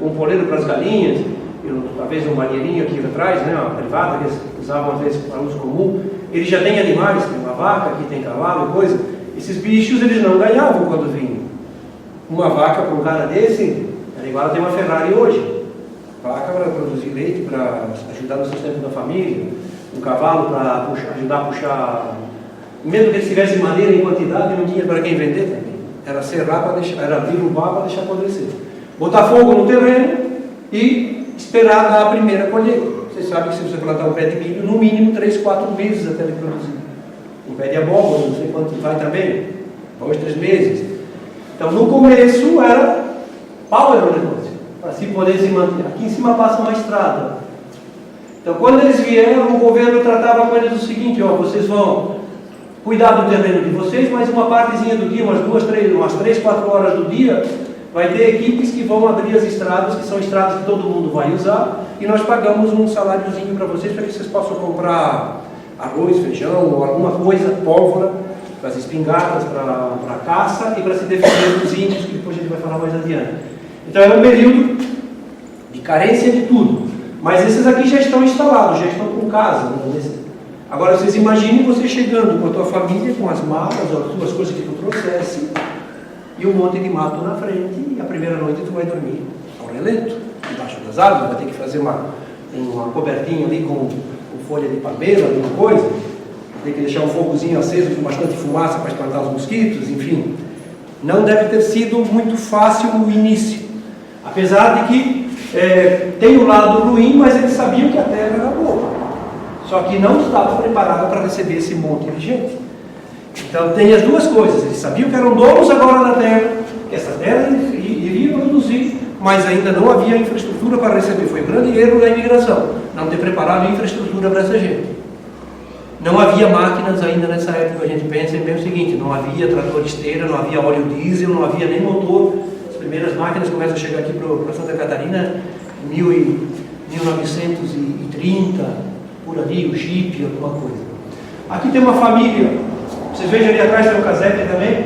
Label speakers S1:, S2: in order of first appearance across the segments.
S1: um poleiro para as galinhas, talvez um banheirinho aqui atrás, né, uma privada que eles usavam às vezes para uso comum. Ele já tem animais, tem uma vaca, aqui tem cavalo e coisa. Esses bichos eles não ganhavam quando vinham. Uma vaca para um cara desse era igual a ter uma Ferrari hoje. Vaca para produzir leite, para ajudar no sustento da família. Um cavalo para ajudar a puxar. Mesmo que eles tivessem madeira em quantidade, não tinha para quem vender também. Era serrar para deixar, era derrubar para deixar apodrecer. Botar fogo no terreno e esperar dar a primeira colheita. Vocês sabem que se você plantar um pé de milho, no mínimo 3, 4 meses até ele produzir. Um pé de abóbora, não sei quanto vai também, 2, 3 meses. Então no começo era power o negócio, para se poder se manter. Aqui em cima passa uma estrada. Então quando eles vieram, o governo tratava com eles o seguinte: ó, vocês vão cuidar do terreno de vocês, mas uma partezinha do dia, umas 3, 4 horas do dia, vai ter equipes que vão abrir as estradas, que são estradas que todo mundo vai usar, e nós pagamos um saláriozinho para vocês, para que vocês possam comprar arroz, feijão, ou alguma coisa, pólvora, para as espingardas, para a caça e para se defender dos índios, que depois a gente vai falar mais adiante. Então era um período de carência de tudo, mas esses aqui já estão instalados, já estão com casa, né? Agora vocês imaginem você chegando com a tua família, com as malas, as tuas coisas que tu trouxesse, e um monte de mato na frente, e a primeira noite tu vai dormir ao relento, debaixo das árvores, vai ter que fazer uma cobertinha ali com folha de palmeira, alguma coisa, tem que deixar um fogozinho aceso com bastante fumaça para espantar os mosquitos, enfim. Não deve ter sido muito fácil o início, apesar de que tem um lado ruim, mas eles sabiam que a terra era boa. Só que não estava preparado para receber esse monte de gente. Então tem as duas coisas. Eles sabiam que eram donos agora da terra, que essa terra iria produzir, mas ainda não havia infraestrutura para receber. Foi um grande erro da imigração, não ter preparado infraestrutura para essa gente. Não havia máquinas ainda nessa época. A gente pensa bem o seguinte: não havia trator esteira, não havia óleo diesel, não havia nem motor. As primeiras máquinas começam a chegar aqui para Santa Catarina em 1930. Por ali, o Jeep, alguma coisa. Aqui tem uma família, vocês vejam ali atrás tem um casebre também,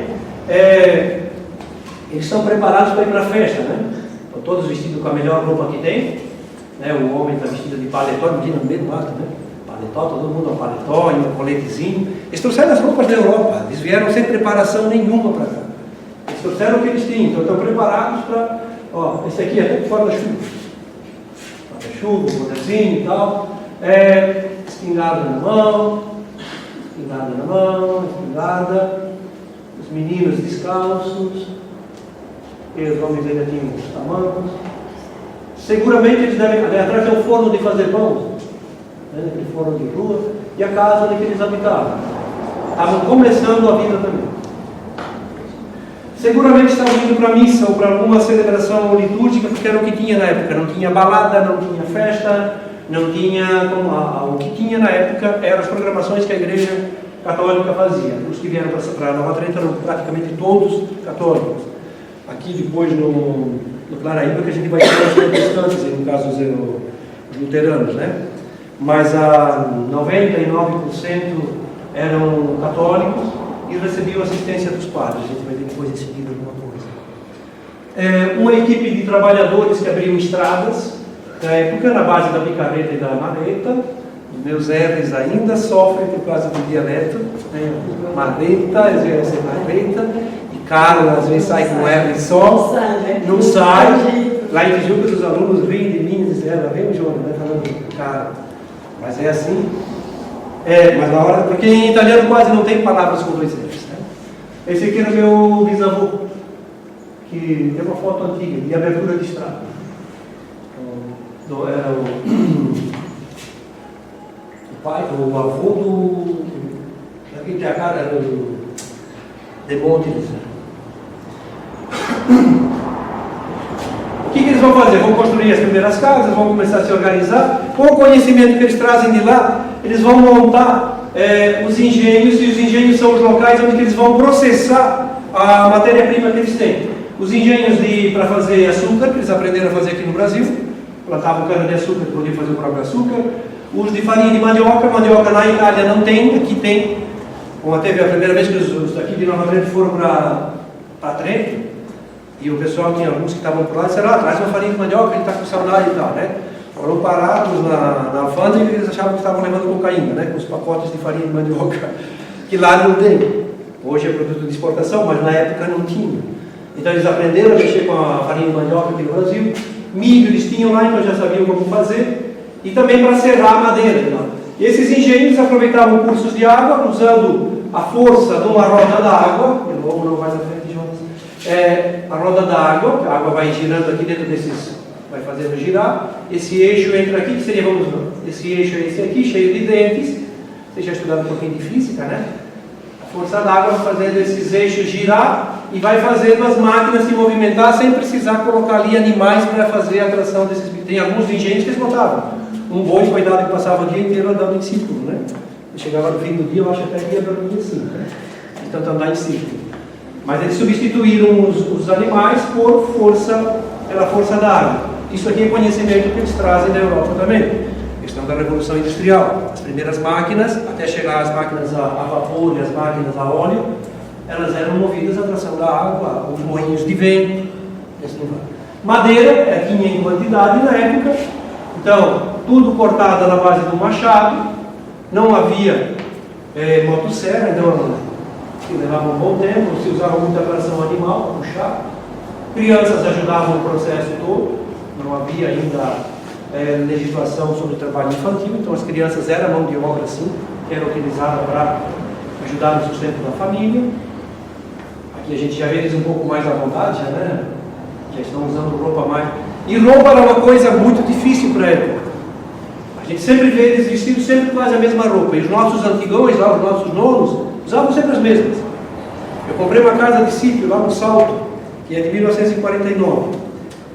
S1: eles estão preparados para ir para a festa, né? Estão todos vestidos com a melhor roupa que tem, né? O homem está vestido de paletó, imagina no meio do mato, né? Paletó, todo mundo com paletó e um coletezinho. Eles trouxeram as roupas da Europa, eles vieram sem preparação nenhuma para cá. Eles trouxeram o que eles tinham, então estão preparados para, ó, esse aqui é até fora da chuva. Fora da chuva, um poderzinho e tal. Espingarda na mão, espingarda, os meninos descalços, e os homens ainda tinham os tamancos. Seguramente eles devem, ali atrás tem um forno de fazer pão, né, aquele forno de rua, e a casa onde eles habitavam. Estavam começando a vida também. Seguramente estavam indo para a missa ou para alguma celebração litúrgica, porque era o que tinha na época. Não tinha balada, não tinha festa, não tinha, o que tinha na época eram as programações que a Igreja Católica fazia. Os que vieram para Nova Trento eram praticamente todos católicos. Aqui depois no Claraíba que a gente vai ter os protestantes, no caso os luteranos, né? Mas a 99% eram católicos e recebiam assistência dos padres. A gente vai ter depois em seguida alguma coisa. Uma equipe de trabalhadores que abriam estradas. Na época, na base da picareta e da marreta, os meus R's ainda sofrem por causa do dialeto, né? Marreta, às vezes é marreta, e Carla, às vezes sai com R só, não sai. Lá em Tijuca, os alunos riem de mim e dizem: ela vem o João, né, falando Carla. Mas é assim. Mas na hora, porque em italiano quase não tem palavras com 2 R's. Né? Esse aqui era meu bisavô, que tem uma foto antiga, de abertura de estrada. Era o pai, o avô do. Aqui tem a cara, era o de Montes. O que eles vão fazer? Vão construir as primeiras casas, vão começar a se organizar. Com o conhecimento que eles trazem de lá, eles vão montar os engenhos, e os engenhos são os locais onde eles vão processar a matéria-prima que eles têm. Os engenhos para fazer açúcar, que eles aprenderam a fazer aqui no Brasil. Plantavam cana de açúcar, podiam fazer o próprio açúcar. Os de farinha de mandioca na Itália não tem, aqui tem. Como teve a primeira vez que os daqui de Nova Trento foram para Trento, E o pessoal, tinha alguns que estavam por lá, disseram, traz uma farinha de mandioca, a gente está com saudade e tal, né? Foram parados na alfândega e eles achavam que estavam levando cocaína, né? Com os pacotes de farinha de mandioca, que lá não tem. Hoje é produto de exportação, mas na época não tinha. Então eles aprenderam a mexer com a farinha de mandioca aqui no Brasil. Milho eles tinham lá, então já sabiam como fazer. E também para serrar a madeira. Então. E esses engenheiros aproveitavam cursos de água, usando a força de uma roda d'água. De novo, não vai na frente, Jonas. A roda d'água, a água vai girando aqui dentro desses, vai fazendo girar. Esse eixo entra aqui, que seria, esse eixo é esse aqui, cheio de dentes. Vocês já estudaram um pouquinho de física, né? A força d'água vai fazendo esses eixos girar e vai fazendo as máquinas se movimentar sem precisar colocar ali animais para fazer a atração desses bichos. Tem alguns engenhos que eles botavam. Um boi, coitado, que passava o dia inteiro andando em círculo, né? Chegava no fim do dia, eu acho até que ia dormir assim, né? De tanto andar em círculo. Mas eles substituíram os animais pela força da água. Isso aqui é conhecimento que eles trazem da Europa também. Questão da Revolução Industrial. As primeiras máquinas, até chegar às máquinas a vapor e as máquinas a óleo, elas eram movidas à tração da água, os moinhos de vento, assim vai. Madeira tinha em quantidade na época, então tudo cortado na base do machado, não havia motosserra, então que levava um bom tempo, se usava muita tração animal para puxar. Crianças ajudavam o processo todo, não havia ainda legislação sobre o trabalho infantil, então as crianças eram mão de obra sim, que era utilizada para ajudar no sustento da família. Aqui a gente já vê eles um pouco mais à vontade, né? Já estão usando roupa mais. E roupa era uma coisa muito difícil para a época. A gente sempre vê eles vestidos sempre quase a mesma roupa. E os nossos antigões, lá, os nossos nonos, usavam sempre as mesmas. Eu comprei uma casa de sítio lá no Salto, que é de 1949.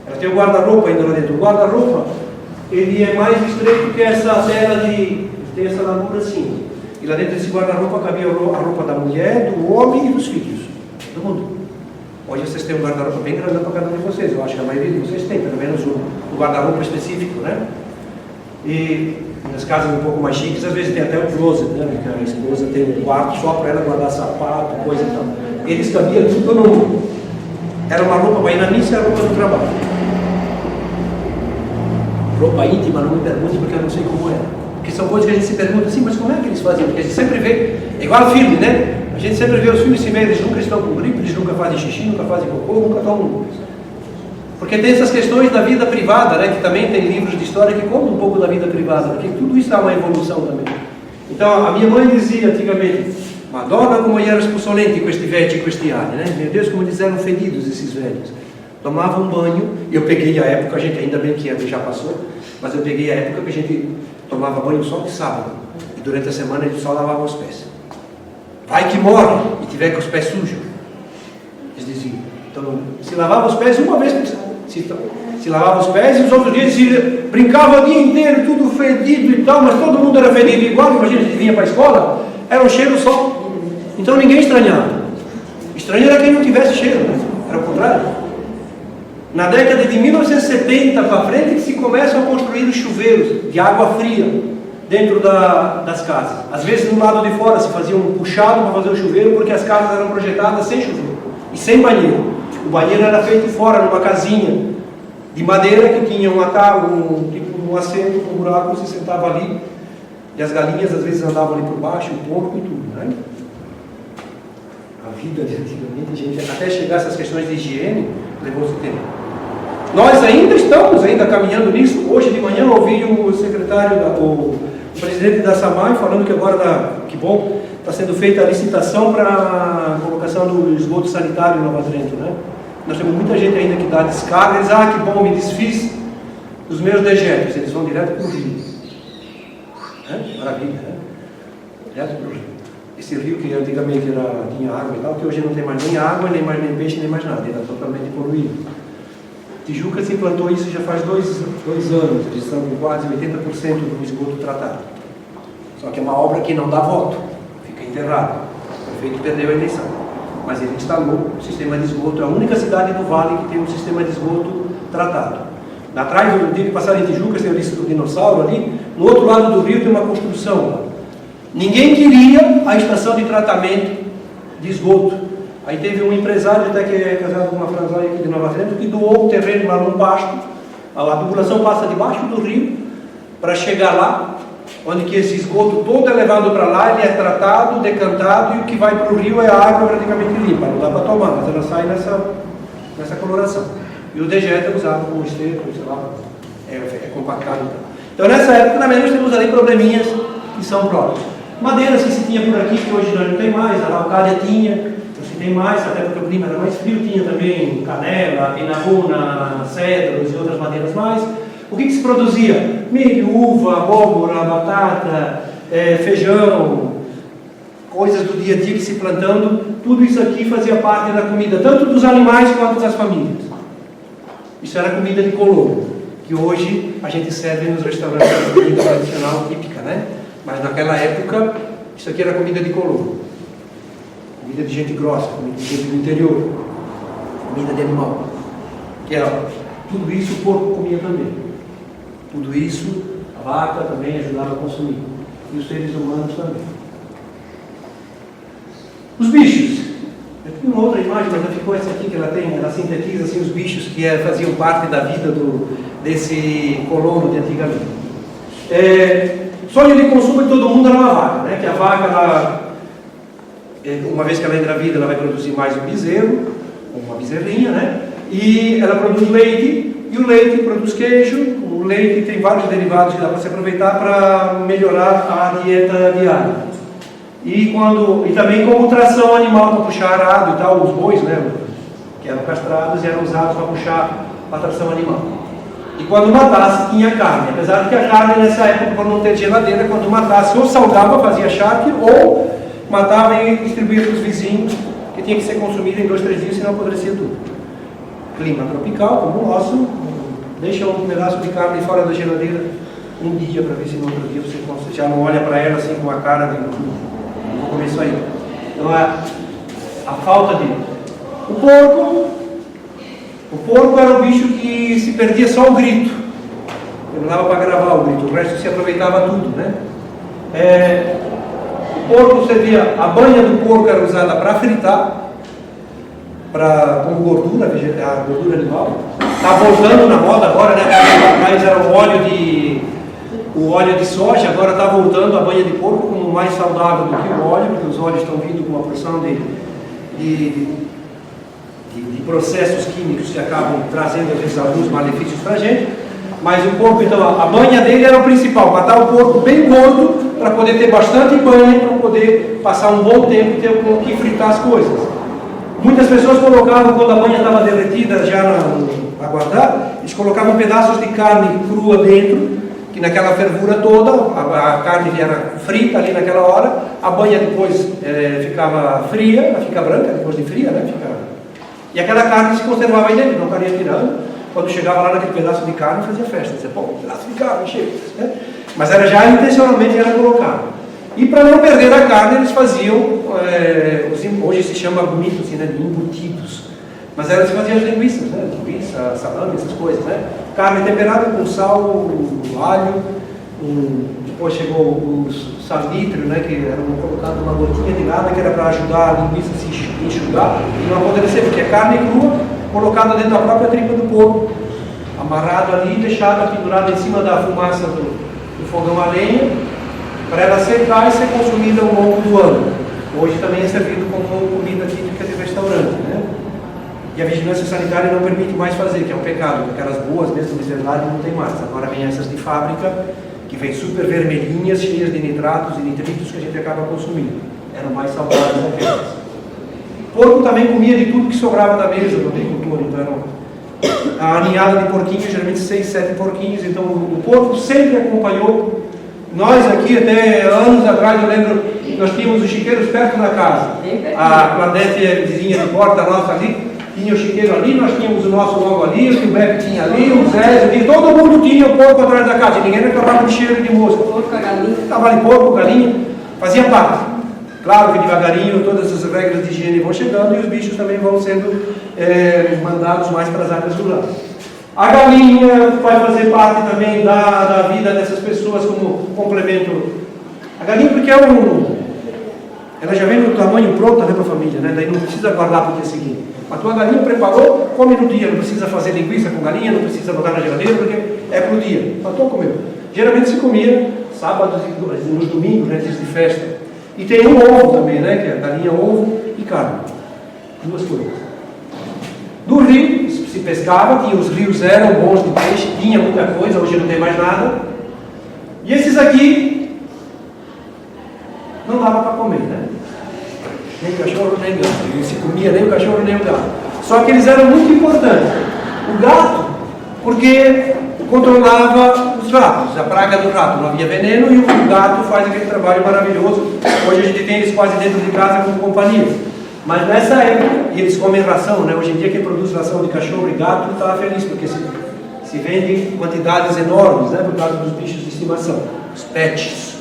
S1: Ela tem o guarda-roupa ainda lá dentro. O guarda-roupa, ele é mais estreito que essa tela de... tem essa largura assim. E lá dentro desse guarda-roupa cabia a roupa da mulher, do homem e dos filhos. Do mundo. Hoje vocês têm um guarda-roupa bem grande para cada um de vocês. Eu acho que a maioria de vocês tem, pelo menos um guarda-roupa específico, né? E nas casas um pouco mais chiques, às vezes tem até um closet, né? Porque a esposa tem um quarto só para ela guardar sapato, coisa e tal. Eles cabiam tudo no... Era uma roupa para ir na missa e a roupa do trabalho. Roupa íntima, não me pergunte porque eu não sei como é. Porque são coisas que a gente se pergunta assim, mas como é que eles faziam? Porque a gente sempre vê, é igual filme, né? A gente sempre vê os filmes e eles nunca estão com gripe, eles nunca fazem xixi, nunca fazem cocô, nunca tomam. Porque tem essas questões da vida privada, né? Que também tem livros de história que contam um pouco da vida privada, porque tudo isso é uma evolução também. Então, a minha mãe dizia antigamente, Madonna como eram spussolenti questi vecchi questi anni, né? Meu Deus, como eles eram fedidos, esses velhos. Tomavam banho, eu peguei a época, a gente ainda bem que já passou, mas eu peguei a época que a gente tomava banho só de sábado, e durante a semana a gente só lavava os pés. Vai que morre e tiver com os pés sujos, eles diziam. Então, se lavava os pés uma vez por semana, se lavava os pés e os outros dias brincava o dia inteiro, tudo fedido e tal, mas todo mundo era fedido igual. Imagina, a gente vinha para a escola, era um cheiro só, então ninguém estranhava. Estranho era quem não tivesse cheiro, né? Era o contrário. Na década de 1970 para frente que se começam a construir os chuveiros de água fria dentro das casas. Às vezes no lado de fora se fazia um puxado para fazer o chuveiro, porque as casas eram projetadas sem chuveiro e sem banheiro. O banheiro era feito fora, numa casinha de madeira que tinha um assento, um buraco, você sentava ali e as galinhas às vezes andavam ali por baixo, o porco e tudo, né? A vida de antigamente, gente, até chegar a essas questões de higiene, levou-se tempo. Nós ainda estamos caminhando nisso. Hoje de manhã eu ouvi o secretário, o presidente da SAMAI falando que agora, que bom, está sendo feita a licitação para a colocação do esgoto sanitário em Nova Trento, né? Nós temos muita gente ainda que dá descarga, eles, que bom, me desfiz dos meus dejetos, eles vão direto para o rio. Maravilha, né? Direto para o rio. Esse rio que antigamente tinha água e tal, que hoje não tem mais nem água, nem mais nem peixe, nem mais nada, ele era totalmente poluído. Tijuca se implantou isso já faz dois anos, eles estão com quase 80% do esgoto tratado. Só que é uma obra que não dá voto, fica enterrada. O prefeito perdeu a eleição, mas ele instalou o sistema de esgoto, é a única cidade do Vale que tem um sistema de esgoto tratado. Atrás, eu tive que passar em Tijuca, tem a lista do dinossauro ali, no outro lado do rio tem uma construção lá. Ninguém queria a estação de tratamento de esgoto, Aí teve um empresário até que é casado com uma franzóia aqui de Nova Zelândia, que doou o terreno lá no pasto. A tubulação passa debaixo do rio para chegar lá, onde que esse esgoto todo é levado para lá, ele é tratado, decantado, e o que vai para o rio é a água praticamente limpa, não dá para tomar, mas ela sai nessa coloração. E o dejeto é usado como esterco, sei lá, é compactado. Então nessa época também nós temos ali probleminhas que são próprios. Madeira assim, se tinha por aqui, que hoje não tem mais, a araucária tinha, se tem mais, até porque o clima era mais frio, tinha também canela, pinaruna, cedros e outras madeiras mais. O que se produzia? Milho, uva, abóbora, batata, feijão, coisas do dia a dia que se plantando, tudo isso aqui fazia parte da comida, tanto dos animais quanto das famílias. Isso era comida de colono, que hoje a gente serve nos restaurantes de comida tradicional típica, né? Mas naquela época, isso aqui era comida de colono. Comida de gente grossa, comida de gente do interior, comida de animal. Que era, tudo isso o porco comia também. Tudo isso a vaca também ajudava a consumir. E os seres humanos também. Os bichos. Eu tenho uma outra imagem, mas ficou essa aqui que ela sintetiza assim, os bichos que faziam parte da vida desse colono de antigamente. Sonho de consumo de todo mundo era uma vaca, né? Que a vaca, uma vez que ela engravida, ela vai produzir mais um bezerro, ou uma bezerrinha, né? E ela produz leite, e o leite produz queijo. O leite tem vários derivados que dá para se aproveitar para melhorar a dieta diária. E também como tração animal para puxar arado e tal, os bois, né? Que eram castrados e eram usados para puxar a tração animal. E quando matasse, tinha carne. Apesar de que a carne nessa época, por não ter geladeira, quando matasse, ou salgava, fazia charque, ou matava e distribuía para os vizinhos, que tinha que ser consumido em 2, 3 dias, senão apodrecia tudo. Clima tropical, como o nosso, deixa um pedaço de carne fora da geladeira um dia, para ver se no outro dia você já não olha para ela assim com a cara de vou comer isso aí. Então a falta de... O porco era um bicho que se perdia só o grito. Ele não dava para gravar o grito, o resto se aproveitava tudo, né? O porco servia, a banha do porco era usada para fritar, como gordura, a gordura animal. Está voltando na moda agora, né? Mas era o óleo de soja, agora está voltando a banha de porco como mais saudável do que o óleo, porque os óleos estão vindo com uma porção de processos químicos que acabam trazendo às vezes alguns malefícios para a gente. Mas o porco, então, a banha dele era o principal, matar o porco bem gordo para poder ter bastante banha, para poder passar um bom tempo e ter com que fritar as coisas. Muitas pessoas colocavam, quando a banha estava derretida, já a guardar, eles colocavam pedaços de carne crua dentro, que naquela fervura toda, a carne era frita ali naquela hora, a banha depois ficava fria, ela fica branca depois de fria, né? E aquela carne se conservava aí dentro, não estaria tirando. Quando chegava lá naquele pedaço de carne, fazia festa, dizia, pô, um pedaço de carne, chega, né? Mas era já intencionalmente era colocado. E para não perder a carne, eles faziam, hoje se chama bonito assim, né, de embutidos. Mas elas faziam as linguiças, né? Linguiça, salame, essas coisas, né? Carne temperada com sal, alho, depois chegou os salitros, né? Que eram colocados uma gotinha de nada, que era para ajudar a linguiça a se enxugar e não apodrecer, porque é carne crua colocada dentro da própria tripa do porco, amarrado ali, deixada, pendurada em cima da fumaça do fogão a lenha, para ela secar e ser consumida ao longo do ano. Hoje também é servido como comida típica de restaurante, né? E a vigilância sanitária não permite mais fazer, que é um pecado, porque aquelas boas mesmo de verdade não tem mais. Agora vem essas de fábrica, que vem super vermelhinhas, cheias de nitratos e nitritos que a gente acaba consumindo. Eram mais saudáveis aquelas. O porco também comia de tudo que sobrava da mesa do agricultor, então a ninhada de porquinhos, geralmente 6, 7 porquinhos, então o porco sempre acompanhou. Nós aqui, até anos atrás, eu lembro, nós tínhamos os chiqueiros perto da casa. A Claudete, vizinha de porta nossa ali, tinha o chiqueiro ali, nós tínhamos o nosso logo ali, o Beppe tinha ali, o Zé, todo mundo tinha o porco atrás da casa, e ninguém reclamava de cheiro de mosca.
S2: Porco, galinha.
S1: Estava ali porco, galinha, fazia parte. Claro que devagarinho todas as regras de higiene vão chegando e os bichos também vão sendo mandados mais para as áreas rurais. A galinha vai fazer parte também da vida dessas pessoas como complemento. A galinha porque Ela já vem no tamanho pronto para a família, né? Daí não precisa guardar para o dia seguinte. A tua galinha preparou, come no dia, não precisa fazer linguiça com galinha, não precisa botar na geladeira, porque é para o dia. Matou, comeu. Geralmente se comia sábados e nos domingos, né, dias de festa. E tem um ovo também, né? Que é galinha, ovo e carne. Duas coisas. Do rio se pescava, tinha, os rios eram bons de peixe, tinha muita coisa, hoje não tem mais nada. E esses aqui não dava para comer, né? Nem cachorro, nem gato. Não se comia nem o cachorro, nem o gato. Só que eles eram muito importantes. O gato, porque controlava os ratos, a praga do rato. Não havia veneno e o gato faz aquele trabalho maravilhoso. Hoje a gente tem eles quase dentro de casa como companhia. Mas nessa época, e eles comem ração, né? Hoje em dia quem produz ração de cachorro e gato está feliz, porque se vende em quantidades enormes, né? Por causa dos bichos de estimação, os pets.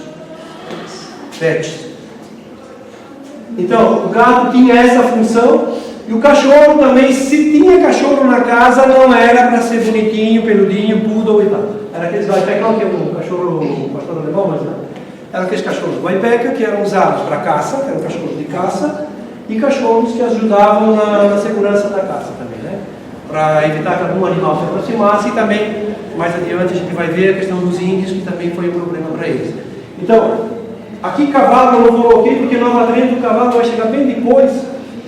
S1: Então, o gato tinha essa função, e o cachorro também, se tinha cachorro na casa, não era para ser bonitinho, peludinho, poodle e tal. Era aqueles Waipeca, que é um cachorro, pastor alemão, mas não. Eram aqueles cachorros Waipeca que eram usados para caça, que eram cachorros de caça, e cachorros que ajudavam na segurança da caça também, né? Para evitar que algum animal se aproximasse, e também, mais adiante, a gente vai ver a questão dos índios, que também foi um problema para eles. Então, aqui cavalo eu não coloquei, porque no Nova Trento o cavalo vai chegar bem depois,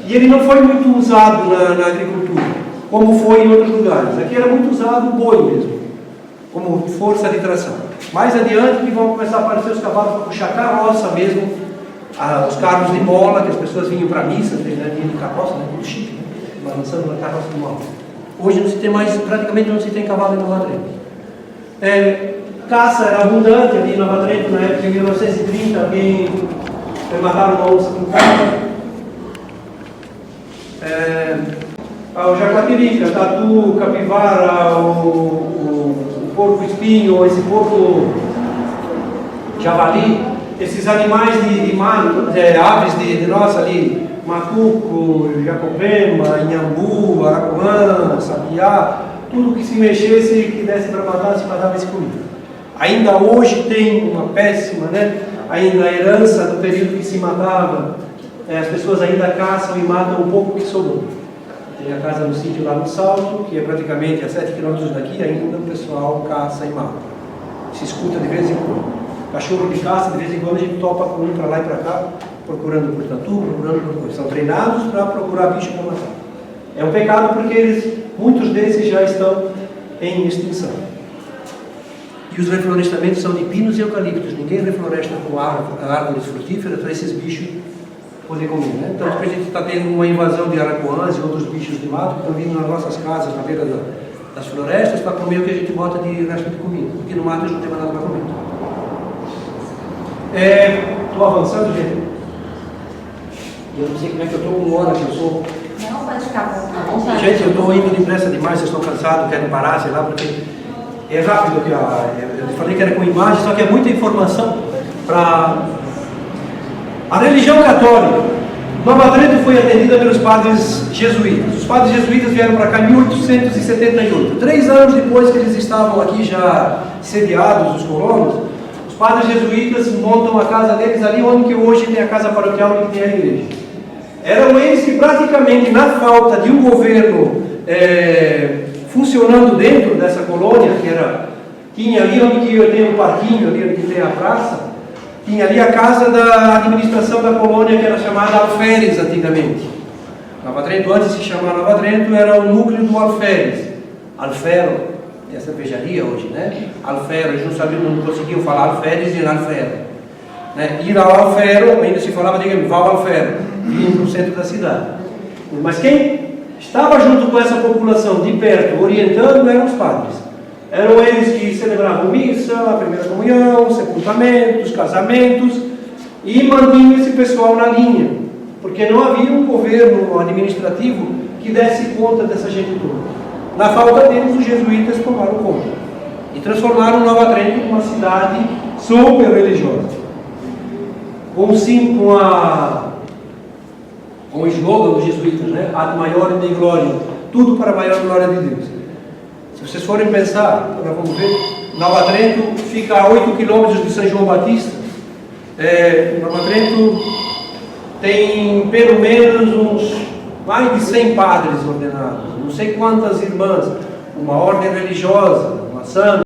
S1: e ele não foi muito usado na agricultura, como foi em outros lugares. Aqui era muito usado o boi mesmo, como força de tração. Mais adiante que vão começar a aparecer os cavalos para puxar carroça mesmo, os carros de mola, que as pessoas vinham para a missa, né, vinham de carroça, né, tudo chique, né, balançando na carroça de mola. Hoje não se tem mais, praticamente não se tem cavalo em Nova Trento. Caça era abundante ali em Nova Trento, na época de 1930, alguém mataram uma onça com carne. O jaguatirica, tatu, capivara, o porco-espinho, esse porco javali, esses animais de mar, aves de nossa ali, macuco, jacopema, inhambu, aracuã, sabiá, tudo que se mexesse, que desse para matar, se matava esse comida. Ainda hoje tem uma péssima, né? Ainda a herança do período que se matava, as pessoas ainda caçam e matam um pouco que sobrou. Tem a casa no sítio lá no Salto, que é praticamente a 7 km daqui, ainda o pessoal caça e mata. Se escuta de vez em quando. Cachorro de caça, de vez em quando a gente topa com um para lá e para cá, procurando por tatu, procurando por coisa. São treinados para procurar bicho para matar. É um pecado porque muitos desses já estão em extinção. E os reflorestamentos são de pinos e eucaliptos. Ninguém refloresta com árvores frutíferas para esses bichos poder comer, né? Então, depois a gente está tendo uma invasão de aracuãs e outros bichos de mato que estão vindo nas nossas casas, na beira das florestas, para comer o que a gente bota de resto de comida, porque no mato eles não tem mais nada para comer. Estou avançando, gente. Eu não sei como é que eu estou, uma hora que eu sou.
S2: Não, pode ficar à vontade.
S1: Gente, eu estou indo depressa demais, vocês estão cansados, querem parar, sei lá, porque é rápido que eu falei que era com imagem, só que é muita informação para... A religião católica, Nova Trento foi atendida pelos padres jesuítas. Os padres jesuítas vieram para cá em 1878. 3 anos depois que eles estavam aqui já sediados, os colonos, os padres jesuítas montam a casa deles ali onde que hoje tem a casa paroquial e que tem a igreja. Eram eles que praticamente, na falta de um governo funcionando dentro dessa colônia, tinha ali onde que tem um parquinho, ali onde que tem a praça, tinha ali a casa da administração da colônia, que era chamada Alferes antigamente. Nova Trento, antes de se chamar Nova Trento, era o núcleo do Alferes. Alfero, tem a cervejaria hoje, né? Alfero, eles não sabiam, não conseguiam falar Alferes e Alfero. Né? Ir ao Alfero, ainda se falava, digamos, vá ao Alfero, vindo para o centro da cidade. Mas quem estava junto com essa população de perto, orientando, eram os padres. Eram eles que celebravam missa, a primeira comunhão, sepultamentos, casamentos, e mantinham esse pessoal na linha, porque não havia um governo administrativo que desse conta dessa gente toda. Na falta deles, os jesuítas tomaram conta e transformaram Nova Trento em uma cidade super religiosa. Com o slogan dos jesuítas, né? Ad maior Dei Glória, tudo para a maior glória de Deus. Se vocês forem pensar, nós vamos ver, Nova Trento fica a 8 km de São João Batista. Nova Trento tem pelo menos mais de 100 padres ordenados, não sei quantas irmãs, uma ordem religiosa, uma santa.